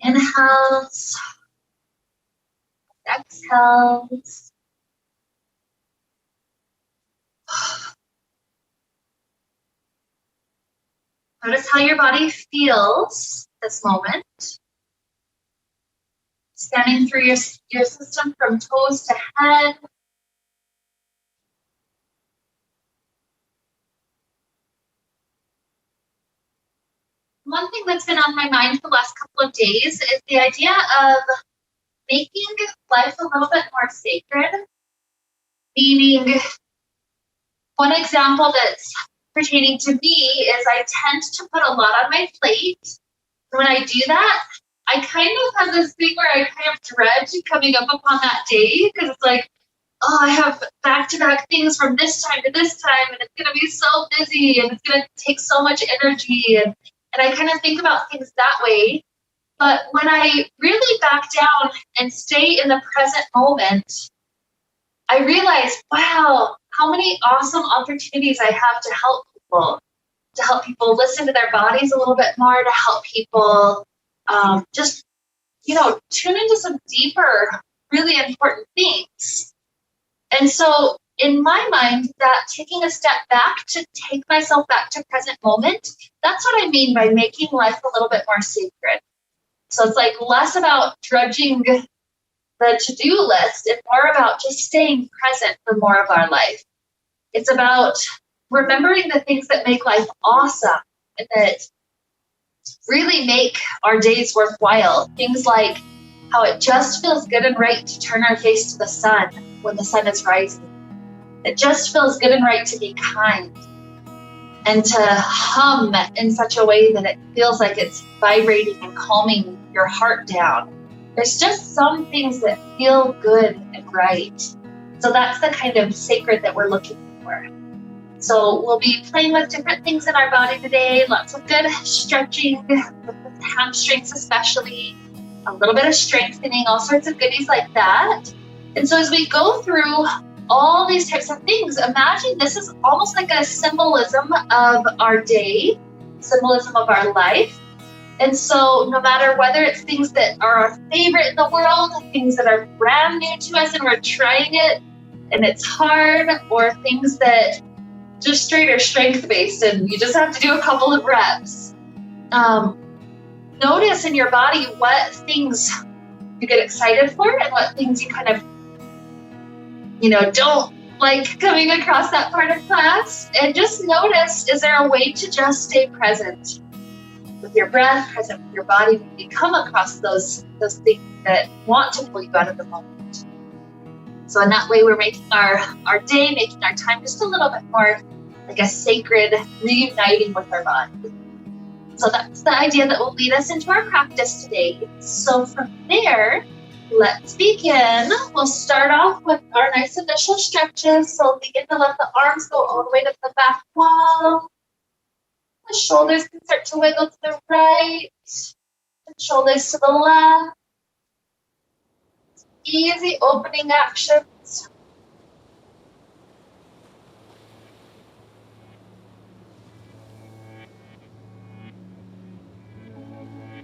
Inhales, exhales. Notice how your body feels this moment. Scanning through your system from toes to head. One thing that's been on my mind for the last couple of days is the idea of making life a little bit more sacred. Meaning, one example that's pertaining to me is I tend to put a lot on my plate. When I do that, I kind of have this thing where I kind of dread coming up upon that day because it's like, oh, I have back-to-back things from this time to this time, and it's going to be so busy, and it's going to take so much energy, and I kind of think about things that way. But when I really back down and stay in the present moment, I realize, wow, how many awesome opportunities I have to help people listen to their bodies a little bit more, to help people just, tune into some deeper, really important things. And so in my mind, that taking a step back to take myself back to present moment, that's what I mean by making life a little bit more sacred. So it's like less about drudging the to-do list and more about just staying present for more of our life. It's about remembering the things that make life awesome and that really make our days worthwhile. Things like how it just feels good and right to turn our face to the sun when the sun is rising. It just feels good and right to be kind and to hum in such a way that it feels like it's vibrating and calming your heart down. There's just some things that feel good and right. So that's the kind of sacred that we're looking for. So we'll be playing with different things in our body today, lots of good stretching, with the hamstrings especially, a little bit of strengthening, all sorts of goodies like that. And so as we go through all these types of things, imagine this is almost like a symbolism of our day, symbolism of our life. And so no matter whether it's things that are our favorite in the world, things that are brand new to us and we're trying it and it's hard, or things that just straight are strength-based and you just have to do a couple of reps. Notice in your body what things you get excited for and what things you kind of, don't like coming across that part of class. And just notice, is there a way to just stay present with your breath, present with your body, when you come across those things that want to pull you out of the moment? So in that way, we're making our day, making our time just a little bit more like a sacred reuniting with our body. So that's the idea that will lead us into our practice today. So from there, let's begin. We'll start off with our nice initial stretches. So begin to let the arms go all the way to the back wall. The shoulders can start to wiggle to the right, and shoulders to the left. Easy opening actions.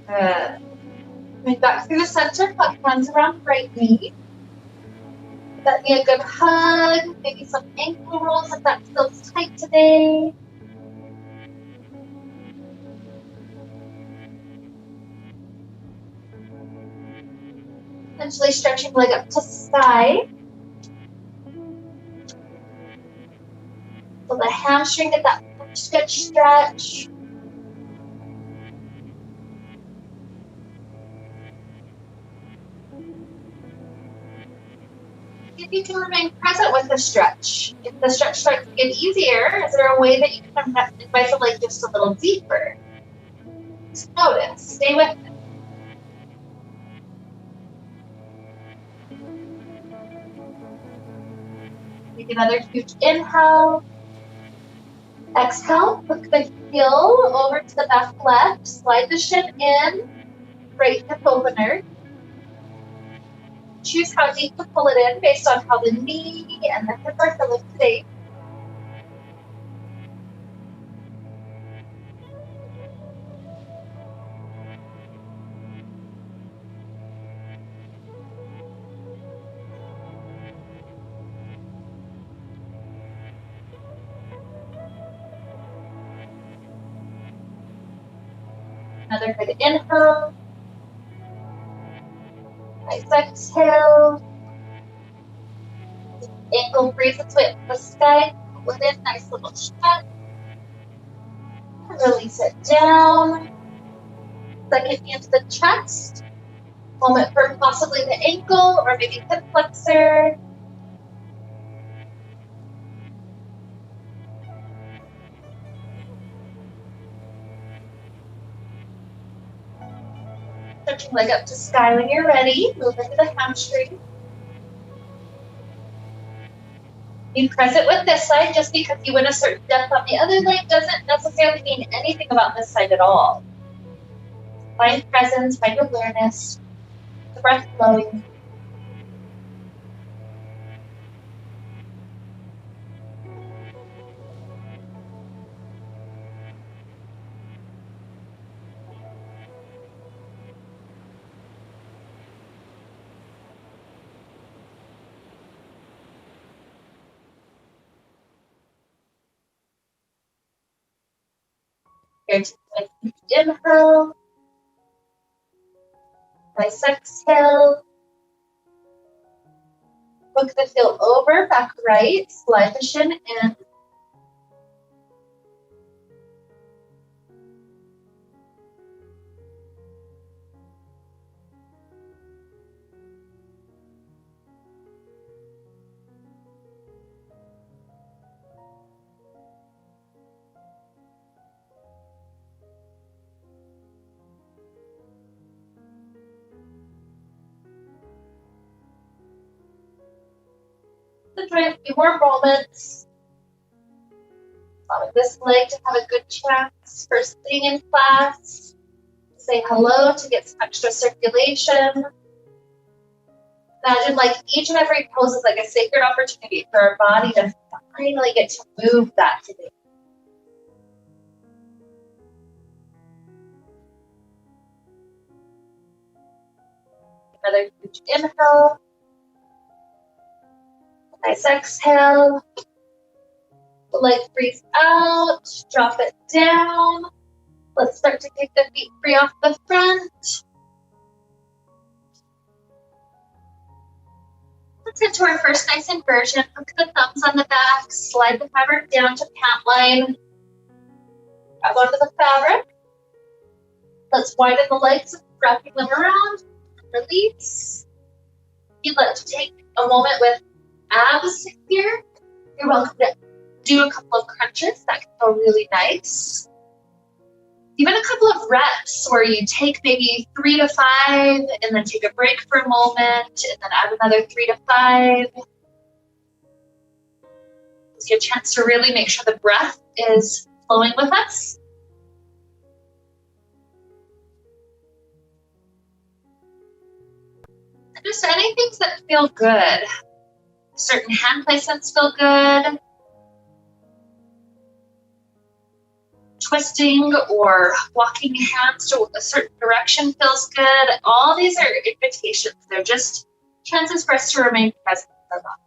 Good. Coming back through the center, hug hands around right knee. Let me a good hug, maybe some ankle rolls if that feels tight today. Eventually stretching leg up to sky. So the hamstring, get that good stretch. If you can remain present with the stretch. If the stretch starts to get easier, is there a way that you can invite the leg just a little deeper? Just notice, stay with it. Take another huge inhale. Exhale, hook the heel over to the back left, slide the shin in, right hip opener. Choose how deep to pull it in based on how the knee and the hip are feeling today. Another good inhale. Nice exhale. Ankle breathe its way up the sky. Within, nice little stretch. Release it down. Second hand to the chest. Moment for possibly the ankle or maybe hip flexor. Stretching leg up to sky when you're ready. Move into the hamstring. Be present with this side. Just because you win a certain depth on the other leg doesn't necessarily mean anything about this side at all. Find presence, find awareness, the breath flowing. Here to a inhale. Nice exhale. Hook the heel over, back right, slide the shin in. Try a few more moments. Allow this leg to have a good chance. First thing in class. Say hello to get some extra circulation. Imagine like each and every pose is like a sacred opportunity for our body to finally get to move that today. Another huge inhale. Nice exhale. The leg breathe out. Drop it down. Let's start to kick the feet free off the front. Let's get to our first nice inversion. Hook the thumbs on the back. Slide the fabric down to pant line. Grab onto the fabric. Let's widen the legs, wrapping them around. Release. If you'd like to take a moment with abs here, you're welcome to do a couple of crunches. That can feel really nice. Even a couple of reps where you take maybe 3 to 5 and then take a break for a moment and then add another 3 to 5. Gives you a chance to really make sure the breath is flowing with us. And just any things that feel good. Certain hand placements feel good. Twisting or walking hands to a certain direction feels good. All these are invitations. They're just chances for us to remain present in our body.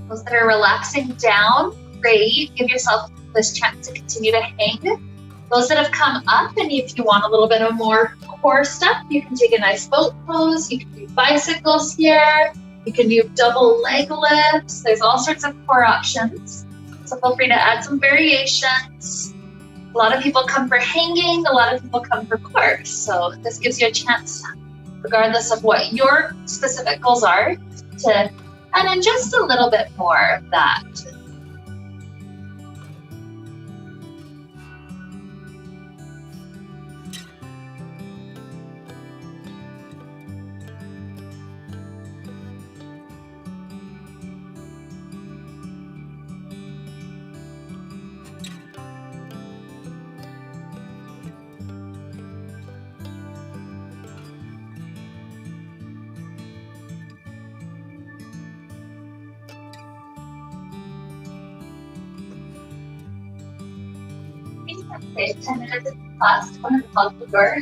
Those that are relaxing down, great. Give yourself this chance to continue to hang. Those that have come up, and if you want a little bit of more core stuff, you can take a nice boat pose. You can do bicycles here. You can do double leg lifts. There's all sorts of core options. So feel free to add some variations. A lot of people come for hanging. A lot of people come for core. So this gives you a chance, regardless of what your specific goals are, to add in just a little bit more of that. Okay, 10 minutes in class. I'm going to close the door.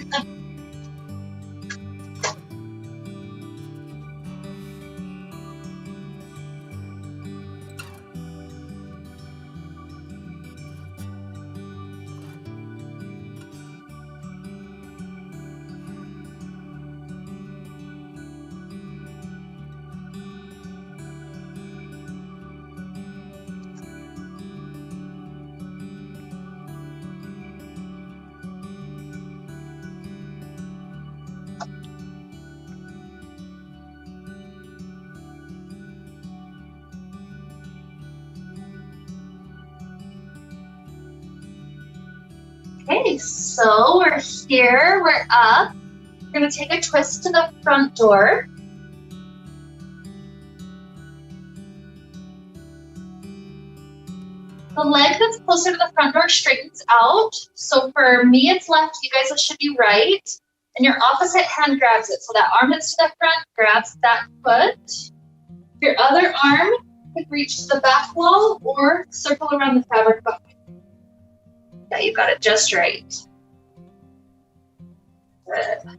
Okay, so we're here, we're up. We're gonna take a twist to the front door. The leg that's closer to the front door straightens out. So for me, it's left, you guys, it should be right. And your opposite hand grabs it. So that arm that's to the front grabs that foot. Your other arm could reach to the back wall or circle around the fabric behind. Yeah, you got it just right. Good.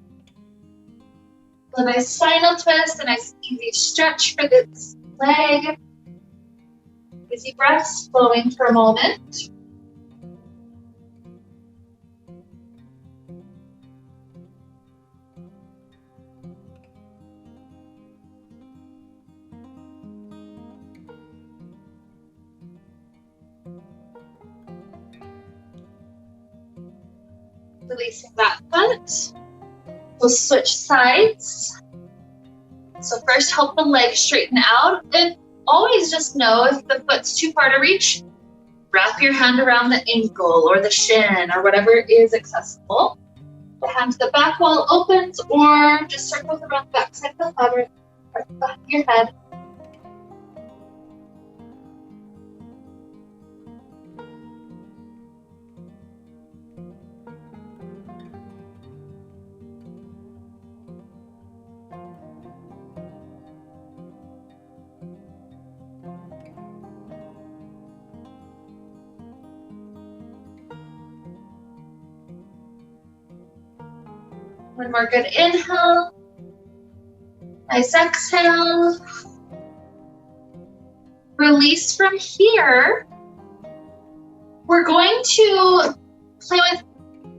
A nice spinal twist, a nice easy stretch for this leg. Easy breaths flowing for a moment. Releasing that foot. We'll switch sides. So first help the leg straighten out, and always just know if the foot's too far to reach, wrap your hand around the ankle or the shin or whatever is accessible. The hand to the back wall opens, or just circles around the back side of the fabric, right back of your head. One more good inhale. Nice exhale. Release from here. We're going to play with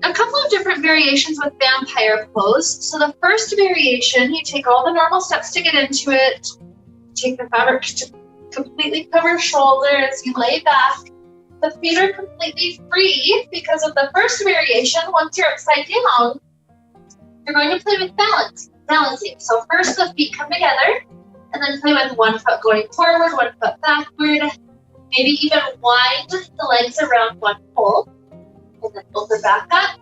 a couple of different variations with vampire pose. So the first variation, you take all the normal steps to get into it. Take the fabric to completely cover shoulders. You lay back. The feet are completely free because of the first variation. Once you're upside down, you're going to play with balancing. So first the feet come together, and then play with one foot going forward, one foot backward. Maybe even wind the legs around one pole, and then open back up.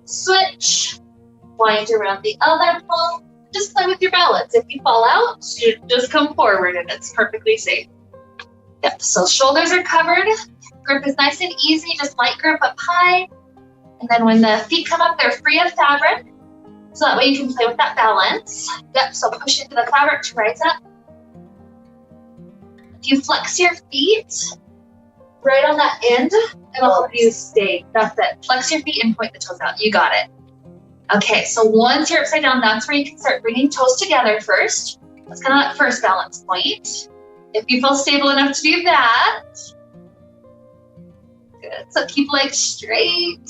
Switch, wind around the other pole. Just play with your balance. If you fall out, you just come forward, and it's perfectly safe. Yep, so shoulders are covered. Grip is nice and easy, just light grip up high. And then when the feet come up, they're free of fabric. So that way you can play with that balance. Yep, so push into the fabric to rise up. If you flex your feet right on that end, it'll help you stay. That's it. Flex your feet and point the toes out. You got it. Okay, so once you're upside down, that's where you can start bringing toes together first. That's kind of that first balance point. If you feel stable enough to do that. Good. So keep legs straight.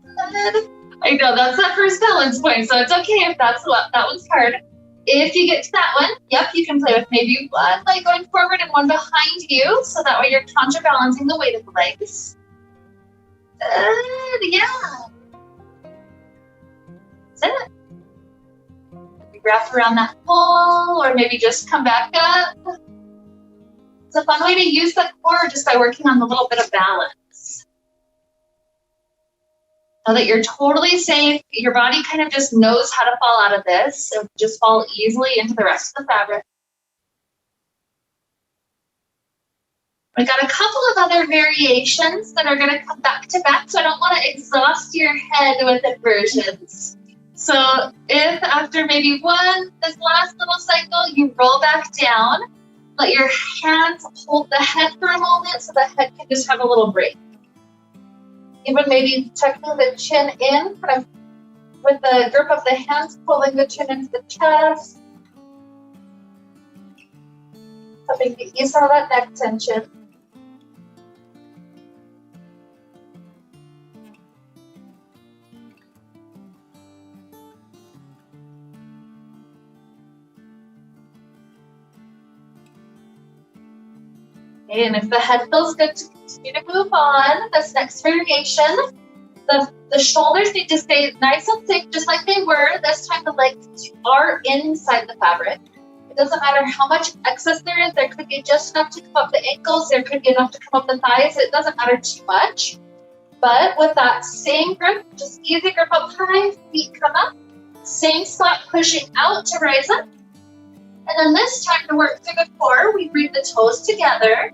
Good. I know that's that first balance point, so it's okay if that one's hard. If you get to that one, yep, you can play with maybe one leg going forward and one behind you, so that way you're counterbalancing the weight of the legs. Good, yeah. That's it. Maybe wrap around that pole, or maybe just come back up. It's a fun way to use the core just by working on a little bit of balance. Now that you're totally safe, your body kind of just knows how to fall out of this, so just fall easily into the rest of the fabric. We got a couple of other variations that are going to come back to back, so I don't want to exhaust your head with inversions. So if after maybe this last little cycle, you roll back down, let your hands hold the head for a moment so the head can just have a little break. Even maybe tucking the chin in, kind of with the grip of the hands, pulling the chin into the chest. Helping to ease some of that neck tension. And if the head feels good to continue to move on, this next variation, the shoulders need to stay nice and thick just like they were. This time the legs are inside the fabric. It doesn't matter how much excess there is. There could be just enough to come up the ankles. There could be enough to come up the thighs. It doesn't matter too much. But with that same grip, just easy grip up high, feet come up. Same spot pushing out to raise up. And then this time to work through the core, we bring the toes together.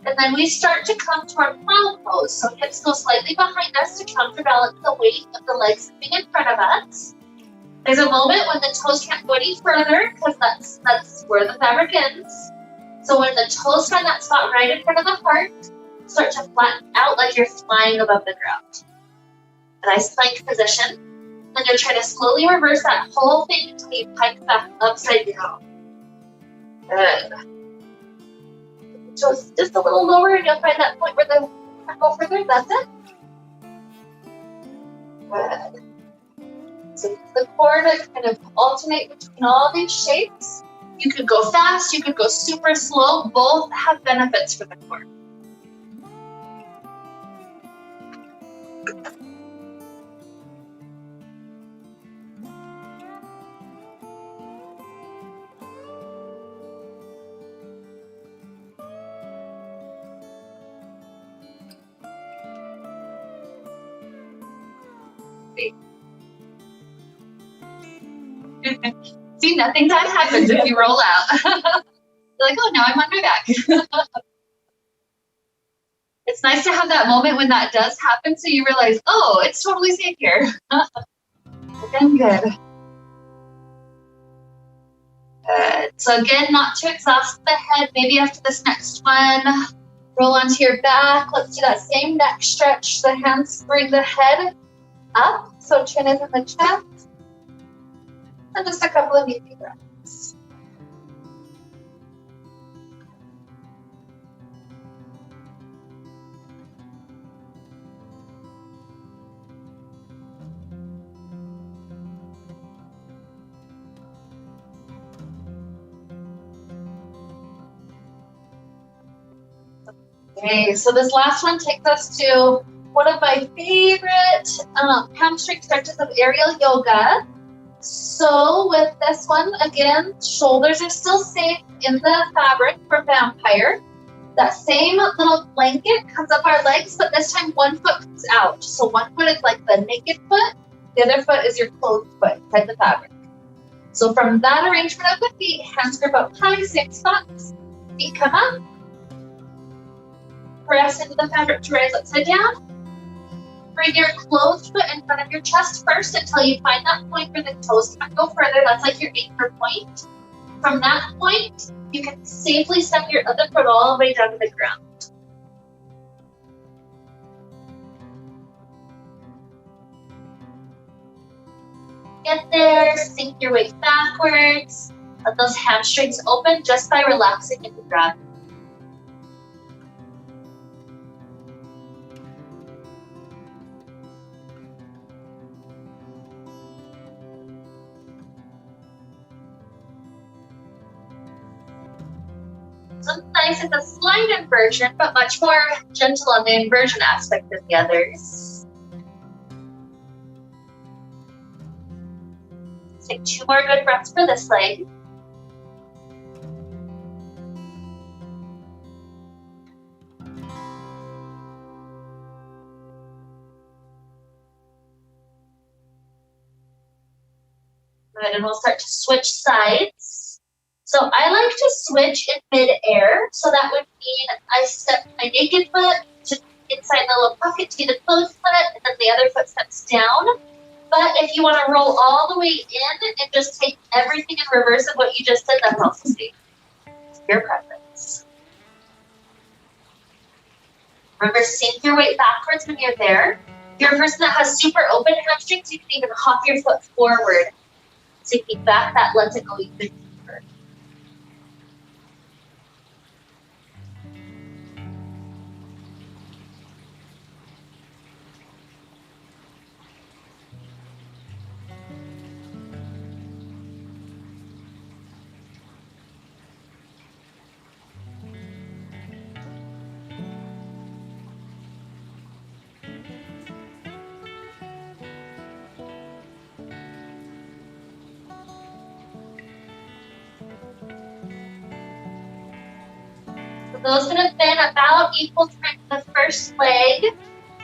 And then we start to come toward plow pose. So hips go slightly behind us to counterbalance the weight of the legs coming in front of us. There's a moment when the toes can't go any further because that's where the fabric ends. So when the toes find that spot right in front of the heart, start to flatten out like you're flying above the ground. A nice plank position. Then you'll try to slowly reverse that whole thing until you pike back upside down. Good. Toes just a little lower and you'll find that point where the can't go further. That's it. Good. So use the core to kind of alternate between all these shapes. You could go fast, you could go super slow. Both have benefits for the core. See, nothing bad happens if you roll out. You're like, oh, now I'm on my back. It's nice to have that moment when that does happen, so you realize, oh, it's totally safe here. Again, good. Good. So again, not to exhaust the head. Maybe after this next one, roll onto your back. Let's do that same neck stretch. The hands bring the head up, so chin is in the chest. And just a couple of easy breaths. Okay, so this last one takes us to one of my favorite hamstring stretches of aerial yoga. So with this one, again, shoulders are still safe in the fabric for vampire. That same little blanket comes up our legs, but this time one foot comes out. So one foot is like the naked foot, the other foot is your closed foot inside the fabric. So from that arrangement of the feet, hands grip up high, same spots, feet come up. Press into the fabric to raise upside down. Bring your closed foot in front of your chest first until you find that point where the toes can't go further. That's like your anchor point. From that point, you can safely step your other foot all the way down to the ground. Get there, sink your weight backwards. Let those hamstrings open just by relaxing into gravity. So nice, it's a slight inversion, but much more gentle on the inversion aspect than the others. Let's take 2 more good breaths for this leg. Good, and we'll start to switch sides. So I like to switch in mid-air, so that would mean I step my naked foot to inside the little pocket to the closed foot, and then the other foot steps down. But if you want to roll all the way in and just take everything in reverse of what you just did, that's also safe. It's your preference. Remember, sink your weight backwards when you're there. If you're a person that has super open hamstrings, you can even hop your foot forward. Sinking back, that lets it go even deeper. Those that have been about equal time to the first leg,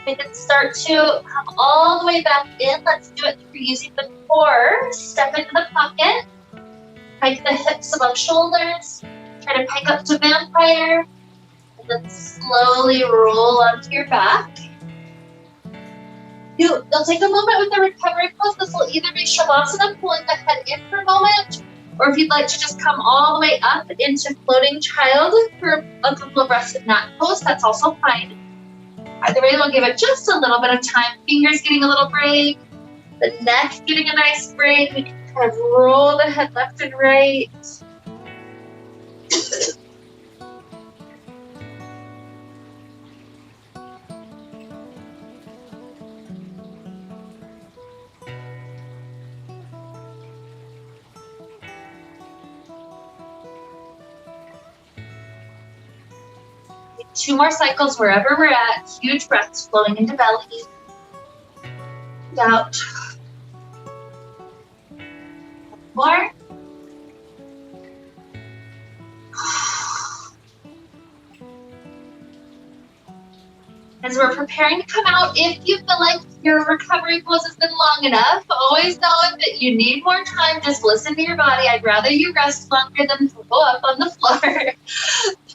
we can start to come all the way back in. Let's do it through using the core. Step into the pocket, pike the hips above shoulders, try to pike up to vampire, and then slowly roll onto your back. You'll take a moment with the recovery pose. This will either be Shavasana, pulling the head in for a moment, or if you'd like to just come all the way up into floating child for a couple of breaths in that pose, that's also fine. Either way, we'll give it just a little bit of time. Fingers getting a little break, the neck getting a nice break. We can kind of roll the head left and right. Two more cycles wherever we're at. Huge breaths flowing into belly. Out. More. As we're preparing to come out, if you feel like your recovery pose has been long enough, always know that you need more time. Just listen to your body. I'd rather you rest longer than go up on the floor.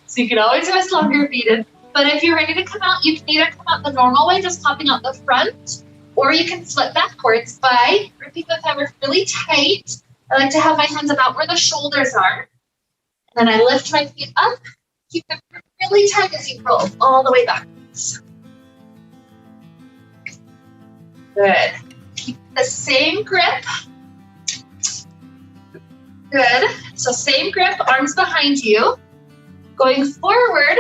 So you can always rest longer if needed. But if you're ready to come out, you can either come out the normal way, just popping out the front, or you can flip backwards by gripping the fabric really tight. I like to have my hands about where the shoulders are. And then I lift my feet up, keep them really tight as you roll all the way backwards. Good. Keep the same grip. Good. So same grip, arms behind you. Going forward,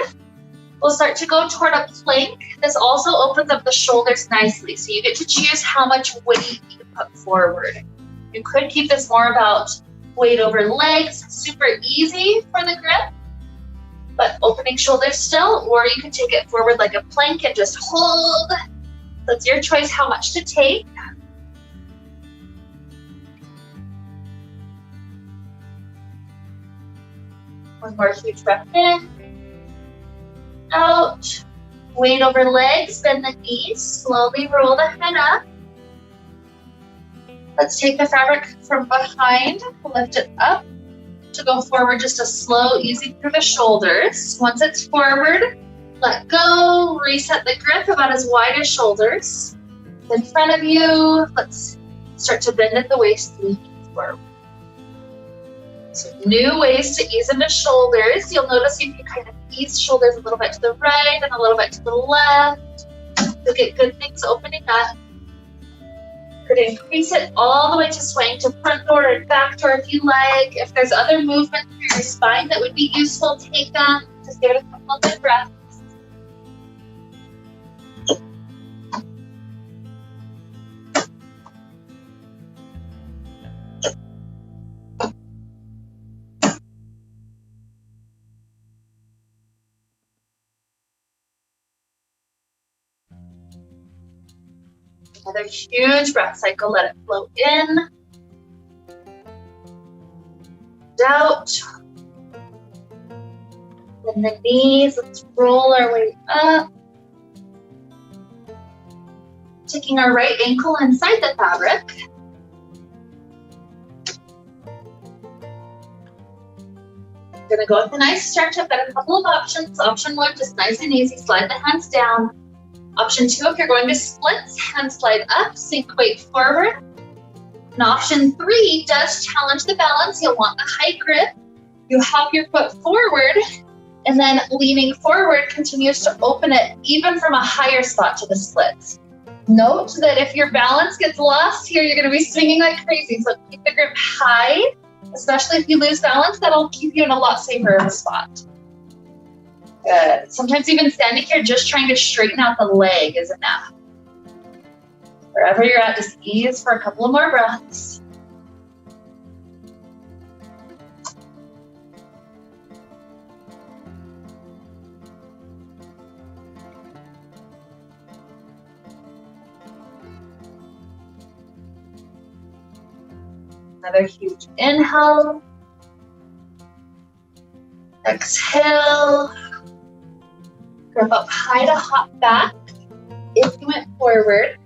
we'll start to go toward a plank. This also opens up the shoulders nicely, so you get to choose how much weight you put forward. You could keep this more about weight over legs, super easy for the grip, but opening shoulders still, or you can take it forward like a plank and just hold. That's your choice how much to take. One more huge breath in, out, weight over legs, bend the knees, slowly roll the head up. Let's take the fabric from behind, lift it up to go forward, just a slow, easy through the shoulders. Once it's forward, let go, reset the grip about as wide as shoulders. In front of you, let's start to bend at the waist, lean forward. So new ways to ease into shoulders. You'll notice you can kind of ease shoulders a little bit to the right and a little bit to the left. You'll get good things opening up. Could increase it all the way to swaying to front door or back door if you like. If there's other movement through your spine that would be useful, take them. Just give it a couple of good breaths. Another huge breath cycle, let it flow in, out. Then the knees, let's roll our way up. Taking our right ankle inside the fabric. Gonna go with a nice stretch. I've got a couple of options. Option one, just nice and easy, slide the hands down. Option two, if you're going to splits, hands slide up, sink weight forward. And option three does challenge the balance. You'll want the high grip. You hop your foot forward, and then leaning forward continues to open it even from a higher spot to the splits. Note that if your balance gets lost here, you're gonna be swinging like crazy. So keep the grip high, especially if you lose balance, that'll keep you in a lot safer of a spot. Good. Sometimes even standing here, just trying to straighten out the leg is enough. Wherever you're at, just ease for a couple of more breaths. Another huge inhale. Exhale. Grip up high to hop back. If you went forward,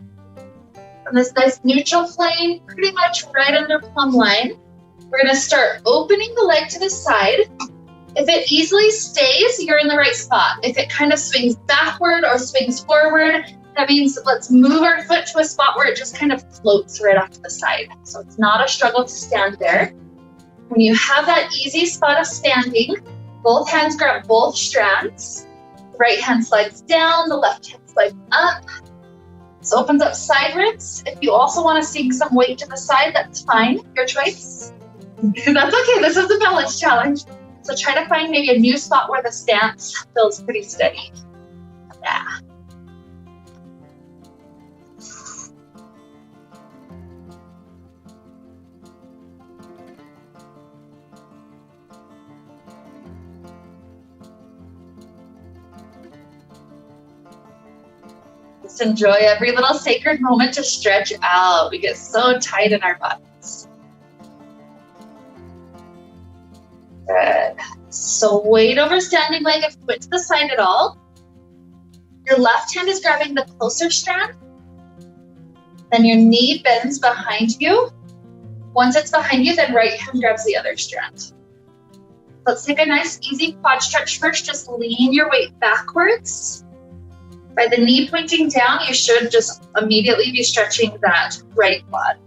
from this nice neutral plane, pretty much right under plumb line, we're gonna start opening the leg to the side. If it easily stays, you're in the right spot. If it kind of swings backward or swings forward, that means let's move our foot to a spot where it just kind of floats right off to the side. So it's not a struggle to stand there. When you have that easy spot of standing, both hands grab both strands. The right hand slides down, the left hand slides up. This opens up side ribs. If you also want to sink some weight to the side, that's fine, your choice. That's okay, this is a balance challenge. So try to find maybe a new spot where the stance feels pretty steady. Yeah. Just enjoy every little sacred moment to stretch out. We get so tight in our bodies. Good. So weight over standing leg if you went to the side at all. Your left hand is grabbing the closer strand. Then your knee bends behind you. Once it's behind you, then right hand grabs the other strand. Let's take a nice easy quad stretch first. Just lean your weight backwards. By the knee pointing down, you should just immediately be stretching that right quad.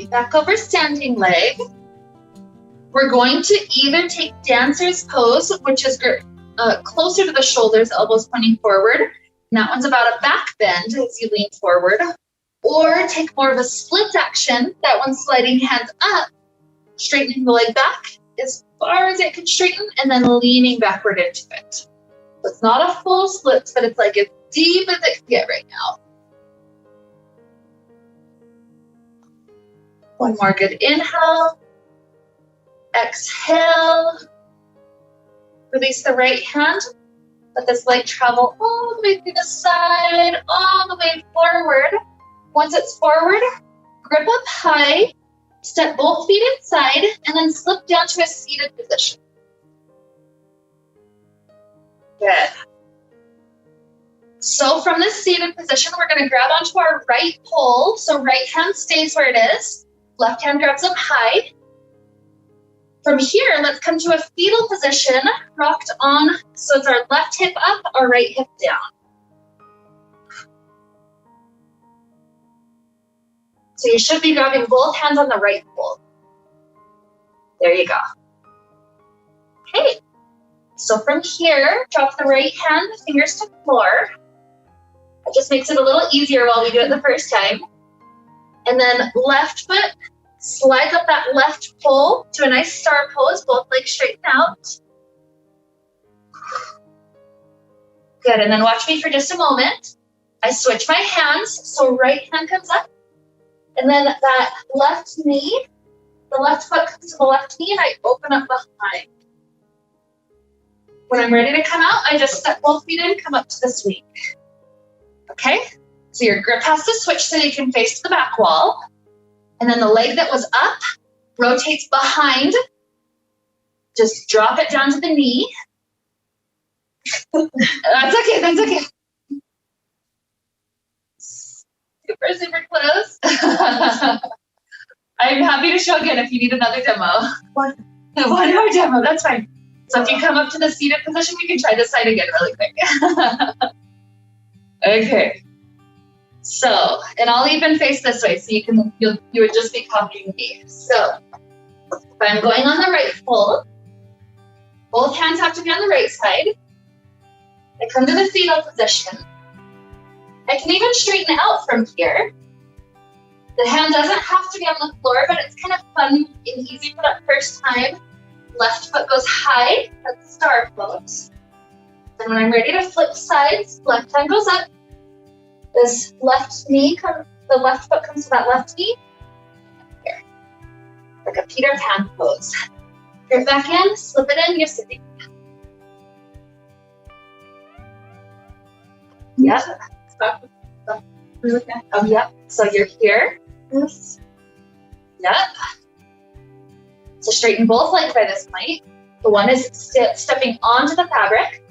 Back over standing leg. We're going to either take dancer's pose, which is closer to the shoulders, elbows pointing forward. And that one's about a back bend as you lean forward. Or take more of a split action. That one's sliding hands up, straightening the leg back as far as it can straighten, and then leaning backward into it. So it's not a full split, but it's like as deep as it can get right now. One more good inhale. Exhale. Release the right hand. Let this leg travel all the way through the side, all the way forward. Once it's forward, grip up high, step both feet inside, and then slip down to a seated position. Good. So from this seated position, we're going to grab onto our right pole. So right hand stays where it is. Left hand grabs up high. From here, let's come to a fetal position, rocked on, so it's our left hip up, our right hip down. So you should be grabbing both hands on the right pole. There you go. Okay, so from here, drop the right hand, fingers to floor. It just makes it a little easier while we do it the first time. And then left foot slides up that left pole to a nice star pose, both legs straighten out. Good, and then watch me for just a moment. I switch my hands, so right hand comes up, and then that left knee, the left foot comes to the left knee, and I open up behind. When I'm ready to come out, I just step both feet in, come up to the swing. Okay, so your grip has to switch so you can face the back wall. And then the leg that was up rotates behind. Just drop it down to the knee. That's okay, that's okay. Super, super close. I'm happy to show again if you need another demo. One more demo, that's fine. So if you come up to the seated position, we can try this side again really quick. Okay. So, and I'll even face this way so you would just be copying me. So, if I'm going on the right fold, both hands have to be on the right side. I come to the fetal position. I can even straighten out from here. The hand doesn't have to be on the floor, but it's kind of fun and easy for that first time. Left foot goes high, that's star pose. And when I'm ready to flip sides, left hand goes up. This left knee, the left foot comes to that left knee. Here, like a Peter Pan pose. Grip back in, slip it in, you're sitting. Yep. Stop. Yep. So you're here. Yes. Yep. So straighten both legs by this point. The one is stepping onto the fabric.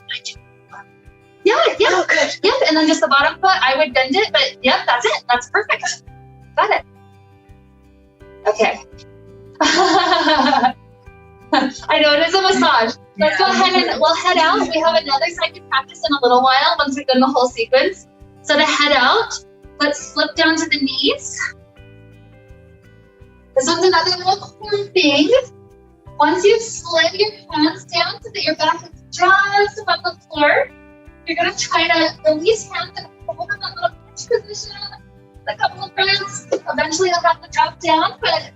Yeah, oh, good. Yep, and then just the bottom foot, I would bend it, but yep, that's it. That's perfect. Got it. Okay. I know it is a massage. Let's go ahead and we'll head out. We have another side to practice in a little while once we've done the whole sequence. So to head out, let's slip down to the knees. This one's another little core thing. Once you've slid your hands down so that your back is just above the floor, you're going to try to release hands and hold in that little pinch position a couple of breaths. Eventually you'll have to drop down, but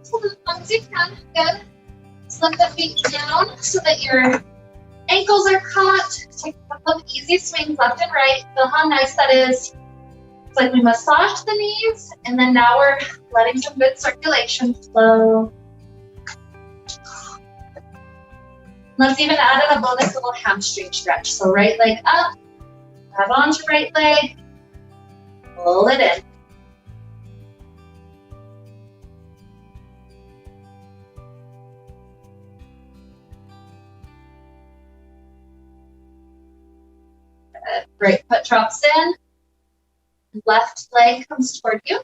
as long as you can, good. Slip the feet down so that your ankles are caught. Take a couple of easy swings left and right. Feel how nice that is. It's like we massaged the knees, and then now we're letting some good circulation flow. Let's even add in a bonus little hamstring stretch. So right leg up, grab onto right leg, pull it in. Good. Right foot drops in, left leg comes toward you.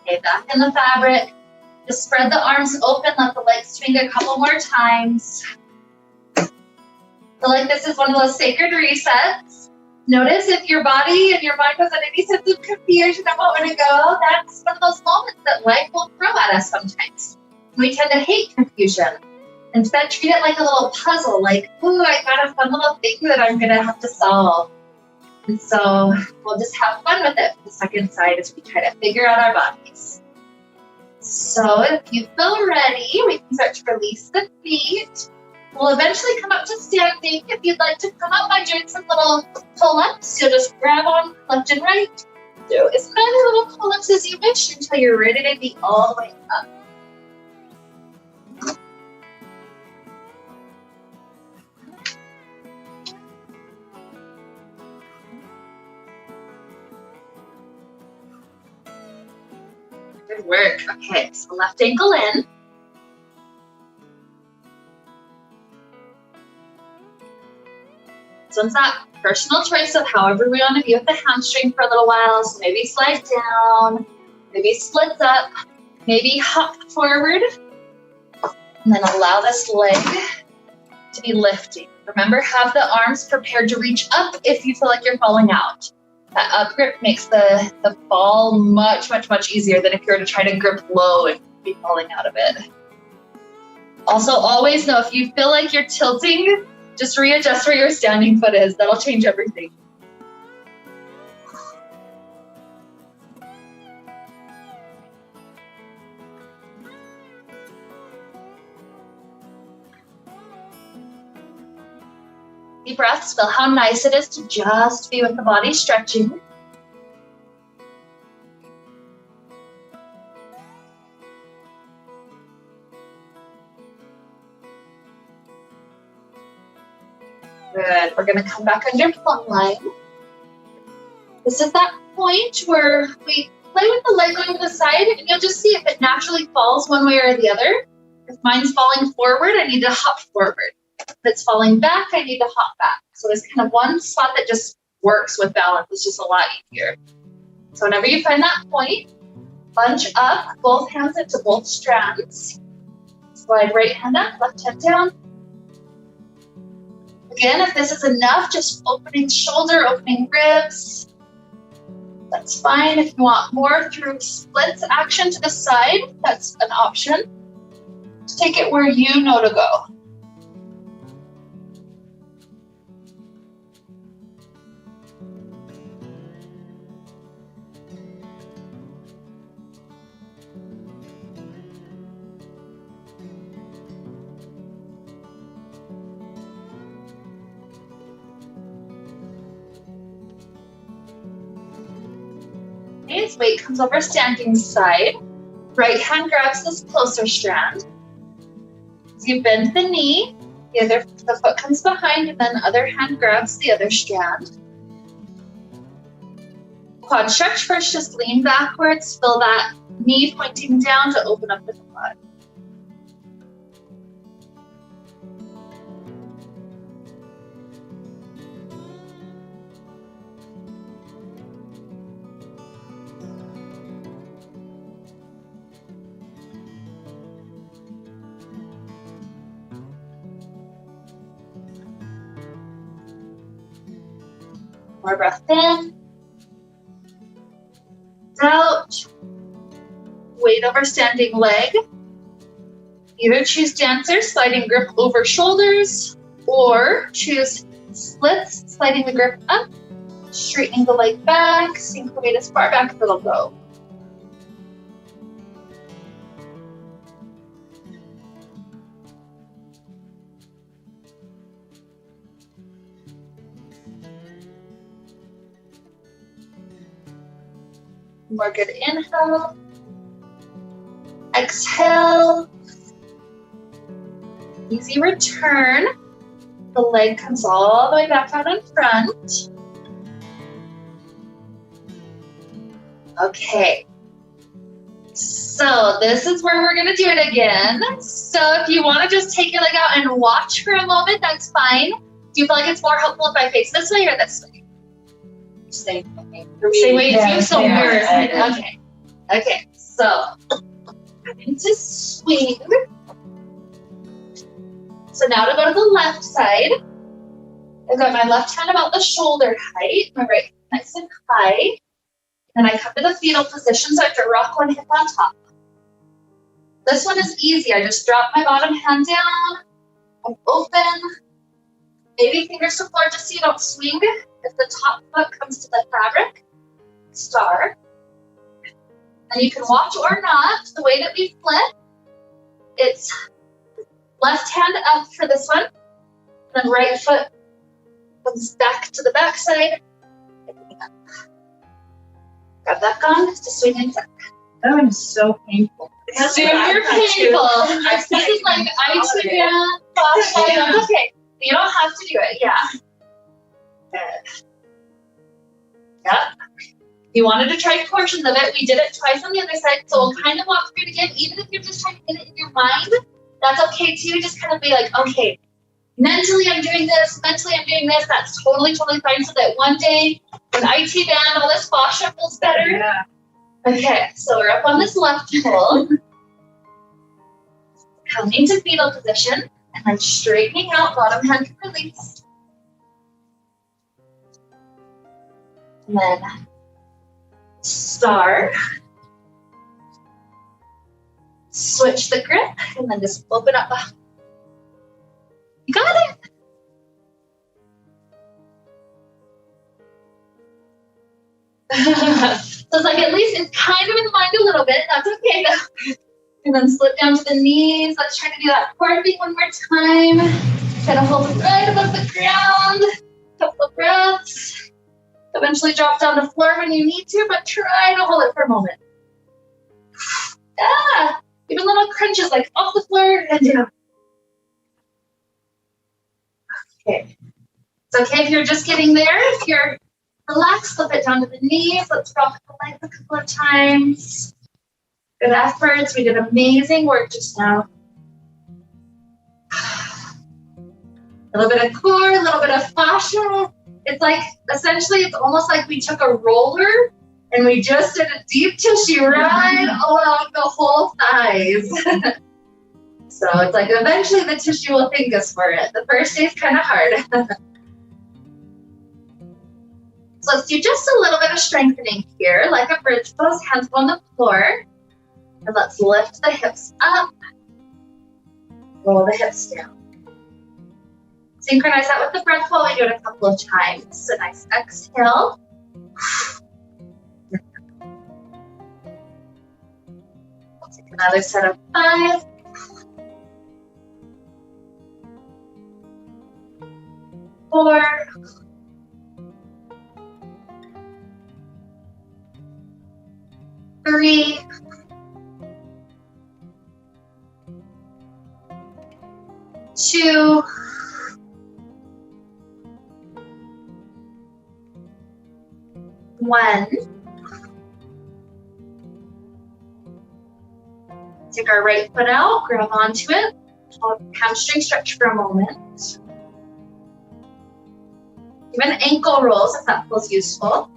Okay, back in the fabric. Just spread the arms open, let the legs swing a couple more times. Feel like this is one of those sacred resets. Notice if your body and your mind was in any sense of confusion of what way to go, that's one of those moments that life will throw at us sometimes. We tend to hate confusion. Instead, treat it like a little puzzle, like, ooh, I got a fun little thing that I'm gonna have to solve. And so we'll just have fun with it for the second side as we try to figure out our bodies. So if you feel ready, we can start to release the feet. We'll eventually come up to standing. If you'd like to come up by doing some little pull-ups, you'll just grab on left and right. Do as many little pull-ups as you wish until you're ready to be all the way up. Good work. Okay, so left ankle in. This one's that personal choice of however we want to be with the hamstring for a little while. So maybe slide down, maybe splits up, maybe hop forward, and then allow this leg to be lifting. Remember, have the arms prepared to reach up if you feel like you're falling out. That up grip makes the fall much, much, much easier than if you were to try to grip low and be falling out of it. Also, always know if you feel like you're tilting, just readjust where your standing foot is. That'll change everything. Deep breaths. Feel how nice it is to just be with the body stretching. Good. We're going to come back under plumb line. This is that point where we play with the leg going to the side, and you'll just see if it naturally falls one way or the other. If mine's falling forward, I need to hop forward. If it's falling back, I need to hop back. So there's kind of one spot that just works with balance. It's just a lot easier. So whenever you find that point, bunch up, both hands into both strands. Slide right hand up, left hand down. Again, if this is enough, just opening shoulder, opening ribs. That's fine. If you want more through splits action to the side, that's an option. Just take it where you know to go. As weight comes over standing side, right hand grabs this closer strand. As you bend the knee, the foot comes behind, and then the other hand grabs the other strand. Quad stretch first, just lean backwards, feel that knee pointing down to open up the quad. More breath in, out, weight over standing leg. Either choose dancer, sliding grip over shoulders, or choose splits, sliding the grip up, straightening the leg back, synchromate as far back as it'll go. More good inhale. Exhale. Easy return. The leg comes all the way back out in front. Okay. So this is where we're gonna do it again. So if you wanna just take your leg out and watch for a moment, that's fine. Do you feel like it's more helpful if I face this way or this way? Same way. Same way as you, so Yeah. weird. Okay. Okay, so I'm going to swing. So now to go to the left side. I've got my left hand about the shoulder height, my right hand nice and high. Then I come to the fetal position, so I have to rock one hip on top. This one is easy. I just drop my bottom hand down. I'm open. Maybe fingers to floor just so you don't swing. If the top foot comes to the fabric, star. And you can watch or not. The way that we flip, it's left hand up for this one, then right foot comes back to the back side. Grab that gun to swing inside. That one is so painful. Super painful. This is like ITM. Okay, you don't have to do it. Yeah. Good. Yep. You wanted to try portions of it. We did it twice on the other side, so we'll kind of walk through it again. Even if you're just trying to get it in your mind, that's okay too. Just kind of be like, okay, mentally I'm doing this, mentally I'm doing this. That's totally, totally fine. So that one day when IT band, all this fascia feels better. Yeah. Okay, so we're up on this left fold. Coming to fetal position, and then straightening out, bottom hand can release. And then star. Switch the grip, and then just open up. You got it. So it's like at least it's kind of in the mind a little bit. That's okay though. And then slip down to the knees. Let's try to do that core thing one more time. Try to hold it right above the ground. Couple of breaths. Eventually drop down to floor when you need to, but try to hold it for a moment. Ah, even little crunches like off the floor and down. Okay. It's okay if you're just getting there. If you're relaxed, flip it down to the knees. Let's rock the legs a couple of times. Good efforts. We did amazing work just now. A little bit of core, a little bit of fascia. It's like, essentially, it's almost like we took a roller and we just did a deep tissue right along the whole thighs. So it's like eventually the tissue will thank us for it. The first day is kind of hard. So let's do just a little bit of strengthening here, like a bridge pose, hands on the floor. And let's lift the hips up, roll the hips down. Synchronize that with the breath while we do it a couple of times. A nice exhale. We'll take another set of 5. 4. 3. 2. 1. Take our right foot out, grab onto it, hamstring stretch for a moment. Even ankle rolls if that feels useful.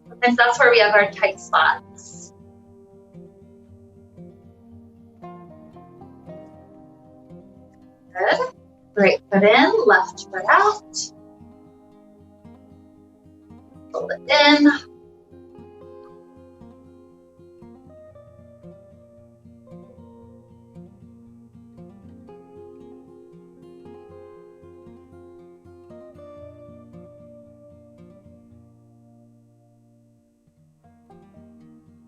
Sometimes that's where we have our tight spots. Good. Right foot in, left foot out. Pull it in.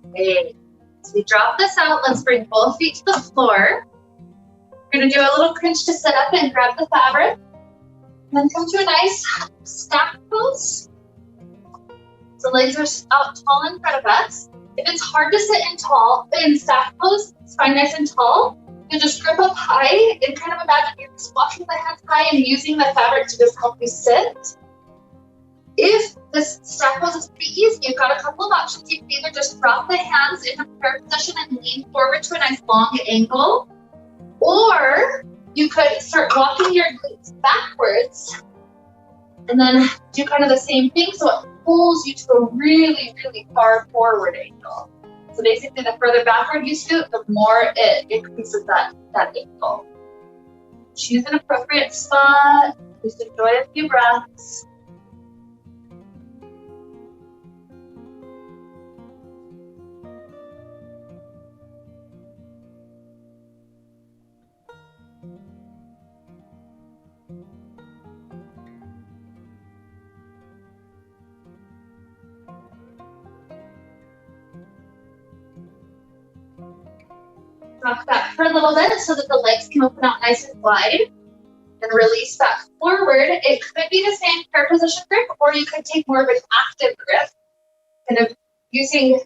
Okay. So we drop this out. Let's bring both feet to the floor. We're going to do a little crunch to sit up and grab the fabric. And then come to a nice stack pose. So legs are out tall in front of us. If it's hard to sit in stack pose, it's fine nice and tall. You just grip up high and kind of imagine you're squashing the hands high and using the fabric to just help you sit. If this stack pose is pretty easy, you've got a couple of options. You can either just drop the hands into prayer position and lean forward to a nice long angle, or you could start walking your glutes backwards and then do kind of the same thing so it pulls you to a really, really far forward angle. So basically the further backward you scoot, the more it increases that angle. Choose an appropriate spot, just enjoy a few breaths. Rock back for a little bit so that the legs can open out nice and wide and release back forward. It could be the same prayer position grip, or you could take more of an active grip, kind of using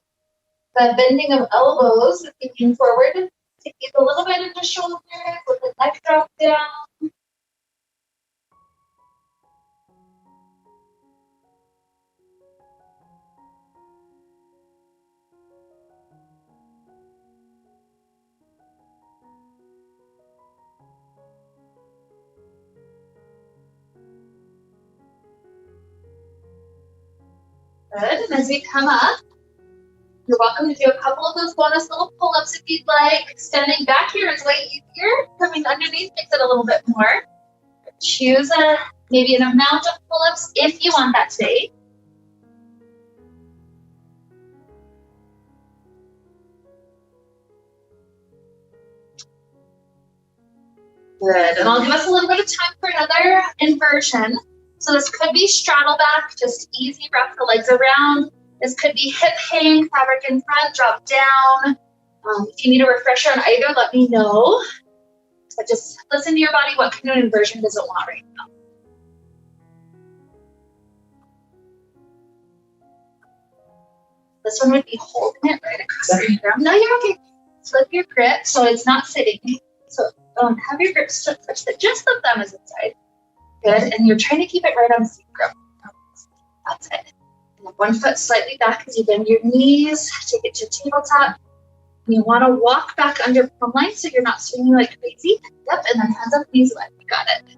the bending of elbows, leaning forward, taking a little bit into shoulders, with the neck drop down. Good. And as we come up, you're welcome to do a couple of those bonus little pull-ups if you'd like. Standing back here is way easier. Coming underneath makes it a little bit more. Choose maybe an amount of pull-ups if you want that today. Good. And I'll give us a little bit of time for another inversion. So this could be straddle back, just easy, wrap the legs around. This could be hip hang, fabric in front, drop down. If you need a refresher on either, let me know. But just listen to your body. What kind of inversion does it want right now? This one would be holding it right across your ground. No, you're okay. Flip your grip so it's not sitting. So have your grip such that just the thumb is inside. Good. And you're trying to keep it right on seat grip. That's it. And 1 foot slightly back as you bend your knees. Take it to tabletop. And you want to walk back under plumb line so you're not swinging like crazy. Yep. And then hands up, knees wide. You got it.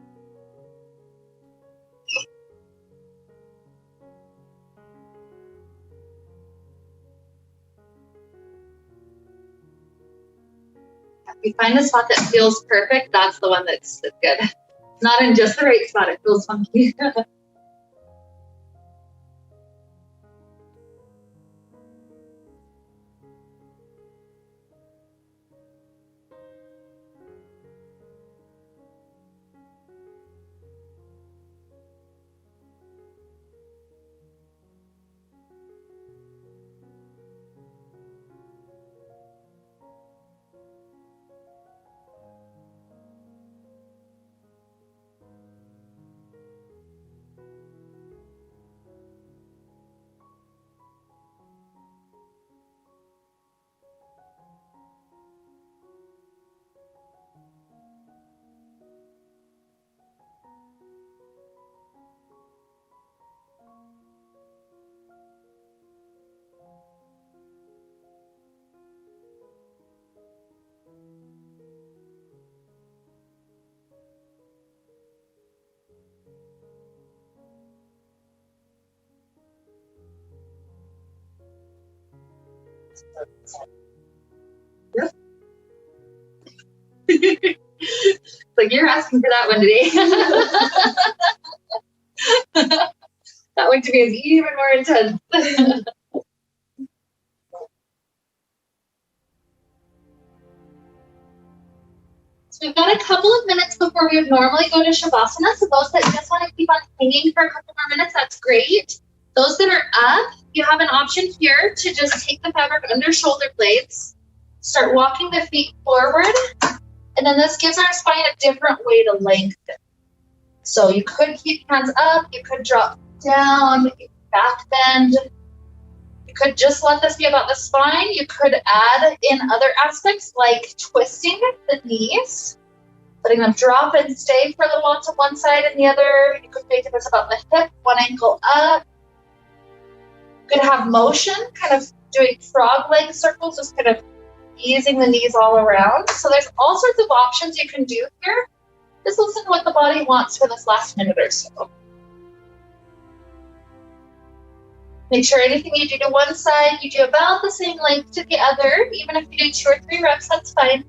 If you find a spot that feels perfect, that's the one that's good. Not in just the right spot, it feels funky. Like you're asking for that one today. That one to me is even more intense. So we've got a couple of minutes before we would normally go to Shavasana. So those that just want to keep on hanging for a couple more minutes, that's great. Those that are up, you have an option here to just take the fabric under shoulder blades, start walking the feet forward, and then this gives our spine a different way to lengthen. So you could keep hands up, you could drop down, back bend. You could just let this be about the spine. You could add in other aspects like twisting the knees, letting them drop and stay for a little while to one side and the other. You could make this about the hip, one ankle up. You could have motion, kind of doing frog leg circles, just kind of easing the knees all around. So there's all sorts of options you can do here. Just listen to what the body wants for this last minute or so. Make sure anything you do to one side, you do about the same length to the other. Even if you do 2 or 3 reps, that's fine.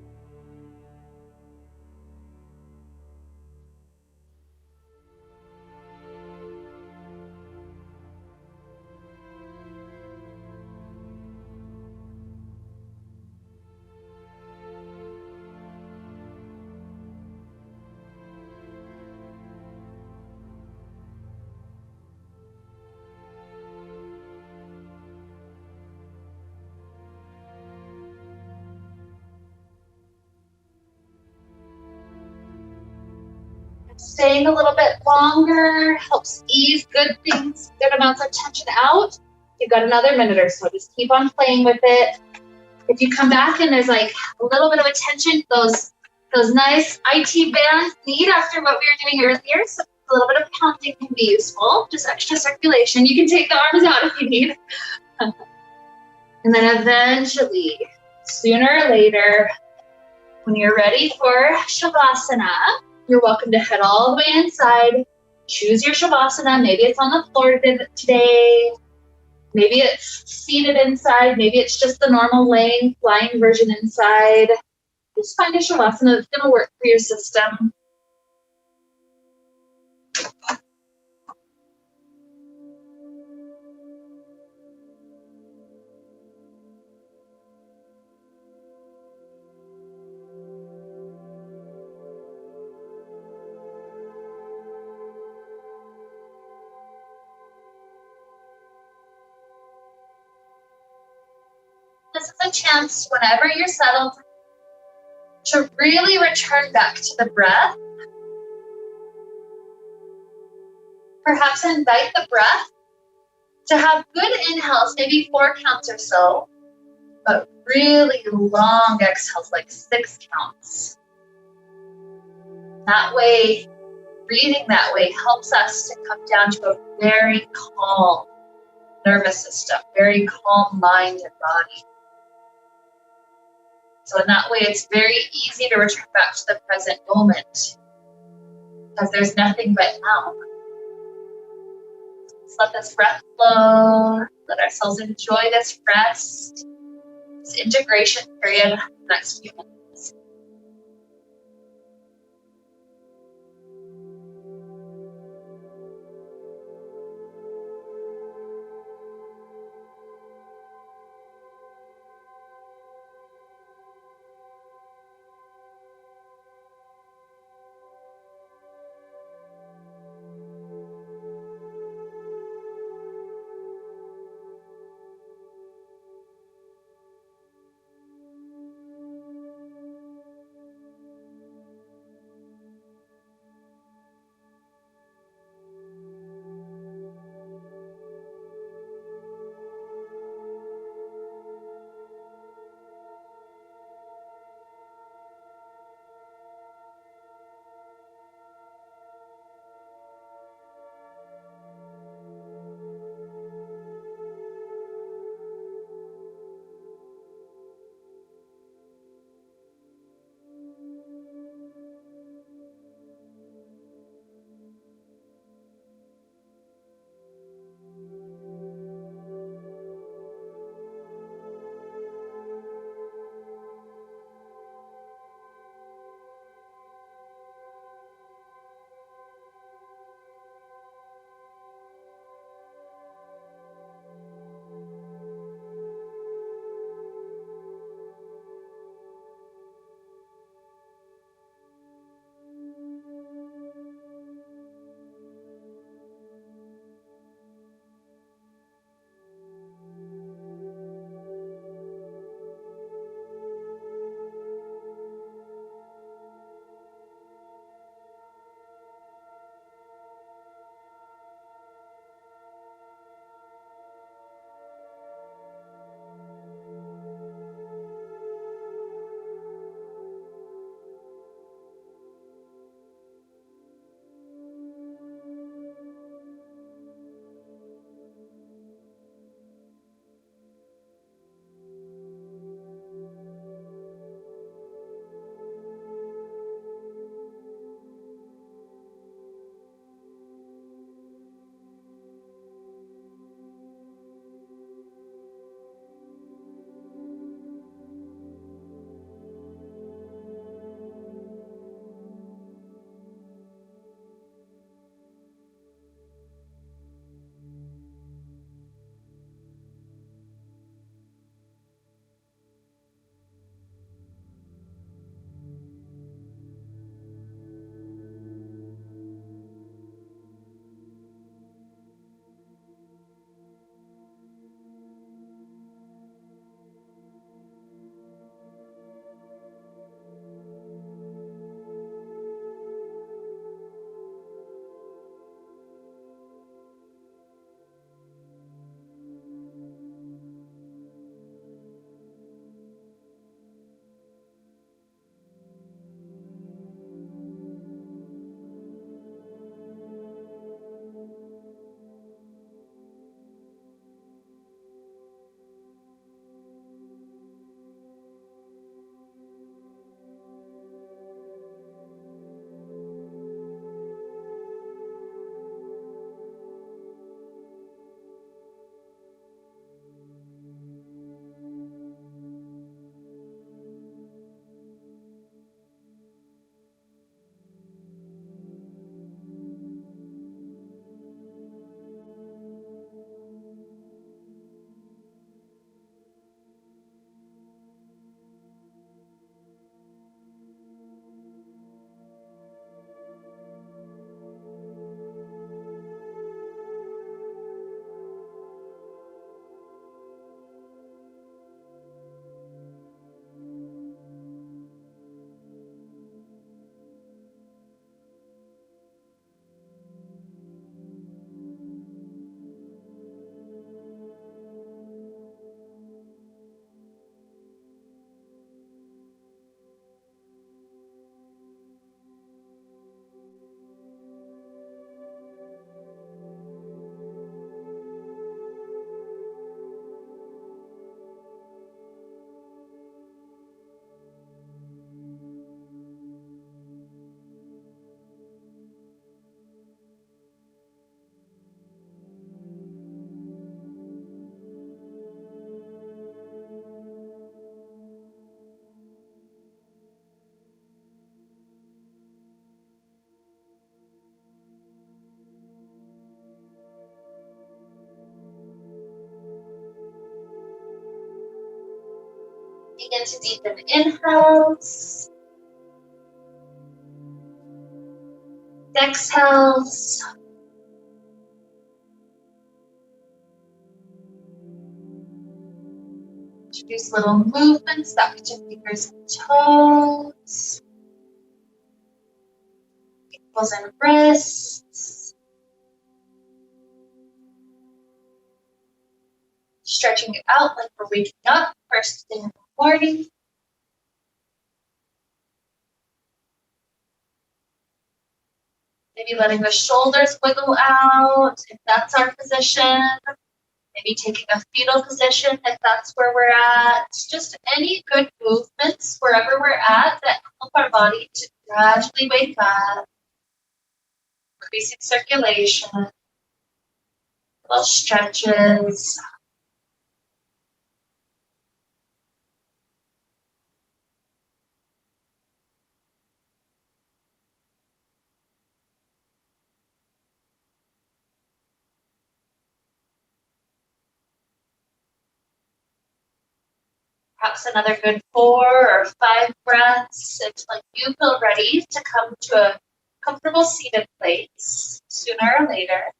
Staying a little bit longer helps ease good things, good amounts of tension out. You've got another minute or so. Just keep on playing with it. If you come back and there's like a little bit of a tension, those nice IT bands need after what we were doing earlier. So a little bit of pounding can be useful. Just extra circulation. You can take the arms out if you need. And then eventually, sooner or later, when you're ready for Shavasana, you're welcome to head all the way inside. Choose your Shavasana. Maybe it's on the floor today. Maybe it's seated inside. Maybe it's just the normal laying, flying version inside. Just find a shavasana that's going to work for your system. This is a chance, whenever you're settled, to really return back to the breath. Perhaps invite the breath to have good inhales, maybe 4 counts or so, but really long exhales, like 6 counts. That way, breathing that way helps us to come down to a very calm nervous system, very calm mind and body. So in that way, it's very easy to return back to the present moment because there's nothing but now. Let's let this breath flow. Let ourselves enjoy this rest, this integration period, the next few minutes. Begin to deepen inhales. Exhales. Introduce little movements back to fingers and toes. Ankles and wrists. Stretching it out like we're waking up first thing in the morning. Maybe letting the shoulders wiggle out if that's our position. Maybe taking a fetal position if that's where we're at. Just any good movements wherever we're at that help our body to gradually wake up. Increasing circulation. Little stretches. Perhaps another good 4 or 5 breaths until you feel ready to come to a comfortable seated place sooner or later.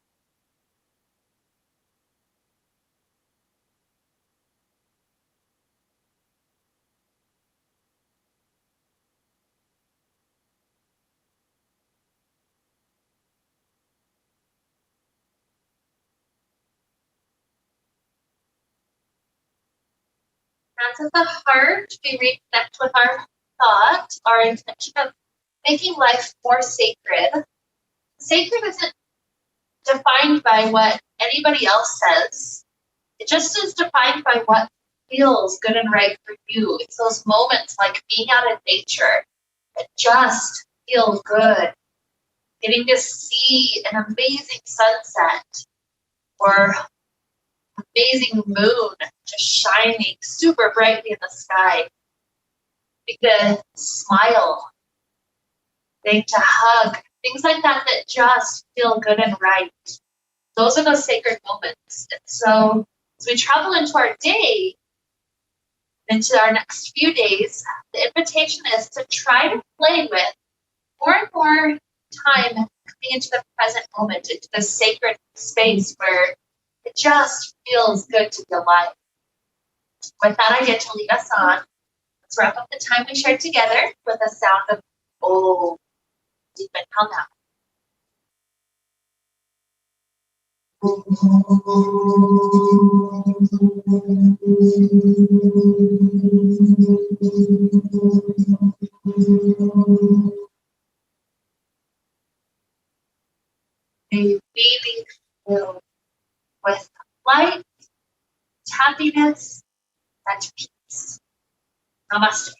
Hands at the heart, we reconnect with our thought, our intention of making life more sacred. Sacred isn't defined by what anybody else says. It just is defined by what feels good and right for you. It's those moments like being out in nature that just feel good. Getting to see an amazing sunset or amazing moon just shining super brightly in the sky. Big to smile, big to hug, things like that that just feel good and right. Those are those sacred moments. And so as we travel into our day, into our next few days, the invitation is to try to play with more and more time coming into the present moment, into the sacred space where it just feels good to be alive. With that, I get to lead us on. Let's wrap up the time we shared together with a sound of oh, deep inhale now. May you be filled with light, happiness, and peace. Namaste.